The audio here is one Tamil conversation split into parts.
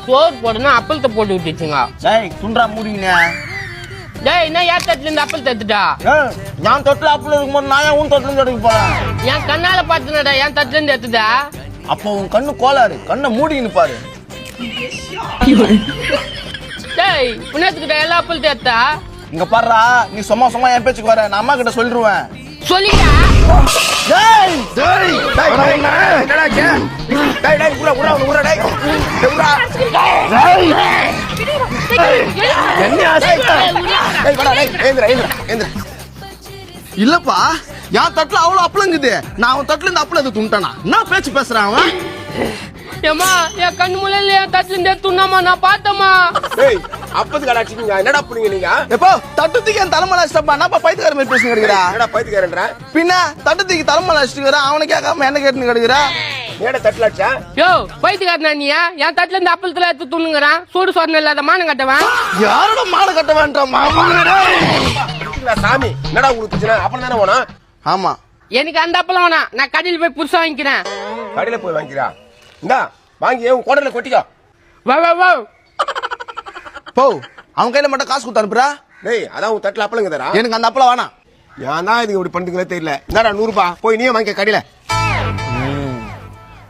சோறு போடணும் அப்பளத்தை போட்டு விட்டுச்சுங்க. டேய் துண்டா மூடிங்கண்ணே. டேய் என்ன ஏன் தட்டுல இருந்து அப்பளத்தை எடுத்துட்டா? நான் தொட்டில் அப்பளம் இருக்கும்போது நான் ஏன் உன் தொட்டில இருந்து எடுக்க போறேன்? என் கண்ணால பாத்துனடா என் தட்டுல இருந்து எடுத்துட்டா. அப்போ உன் கண்ணு கோளாறு, கண்ணை மூடிக்கின்னு பாரு. டேய் புண்ணத்துக்கிட்ட எல்லா அப்பளத்தையும் எடுத்தா? இங்க பாருடா, நீ சும்மா சும்மா என் பேச்சுக்கு வர, நான் அம்மா கிட்ட சொல்லிடுவேன். சொல்லிடா. டேய் டேய் டேய் என்னடா கே? டேய் டேய் உள்ள உள்ள உள்ள டேய். டேய் என்ன ஆசை? டேய் வாடா டேய் ஏந்திர ஏந்திர ஏந்திர. இல்லப்பா, என் தட்டுல அவ்வளவு அப்பளங்குது, நான் அவன் தட்டுல இருந்து அப்பளம் எடுத்து துண்டானா? என்ன பேச்சு பேசுறான் அவன்? ஏமா என் கண்ணு முன்னால என் தட்டுல இருந்து எடுத்துனாமா நான் பார்த்தமா. டேய் அப்பது கடாச்சிங்க என்னடா புடிங்க நீங்க? எப்போ தட்டுத்துக்கு என் தலைமலை அடிச்சப்பா என்னப்பா பைத்தியக்கார மாதிரி பேசிட்டு கிடக்குறா? என்னடா பைத்தியக்காரன்ற? பின்ன தட்டுத்துக்கு தலைமலை அடிச்சுட்டு அவனை கேட்காம என்ன கேட்டுன்னு கிடக்குறா? ஏடா தட்டலாச்சா? யோ பைத்தியக்காரனா நீ? என் தட்டுல இருந்து அப்பளத்துல எடுத்து துண்ணுங்கறான். சூடு சொன்ன இல்லாத மானம் கட்டவன். யாரோட மாலை கட்ட வேண்டாம் மாமாங்கடா. சாமி என்னடா உங்களுக்கு பிரச்சனை? அப்பளம் தானே வேணும்? ஆமா எனக்கு அந்த அப்பளம் வேணாம், நான் கடையில் போய் புதுசா வாங்கிக்கிறேன். கடையில போய் வாங்கிக்கிறா? இந்தா வாங்கி உன் கோடையில கொட்டிக்கோ. வா வா வா. போ, அவன் கையில மட்டும் காசு கொடுத்து அனுப்புறா. டேய் அதான் உன் தட்டுல அப்பளங்க தரா? எனக்கு அந்த அப்பளம் வேணாம். ஏன் தான் இதுக்கு இப்படி பண்ணுறீங்களே தெரியல. இந்தாடா 100 ரூபாய், போய் நீயே வாங்கிக்க கடையில.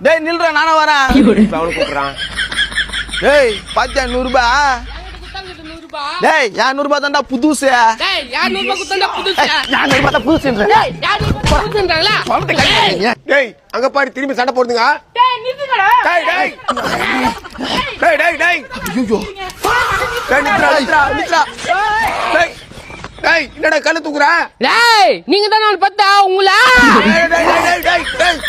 டேய் நில்ற, நானே வரேன். அவனு கூப்பிடுறான். டேய் பாத்தியா 100 ரூபாய்? டேய் 100 ரூபாய் தான்டா புதுசு. டேய் 200 ரூபாய் குத்தண்டா புதுசு. 200 ரூபாய் தான் புதுசுன்ற. டேய் 200 ரூபாய் புதுசுன்றல. டேய் அங்க பாரு திரும்பி சண்டை போடுதுங்க. டேய் நிறுத்துங்கடா. டேய் டேய் டேய் டேய் டேய் ஐயோ டேய் நித்ரா நித்ரா. டேய் டேய் என்னடா கண்ணு தூக்குற? டேய் நீங்க தான் நான் பார்த்தா உங்களா? டேய் டேய் டேய் டேய்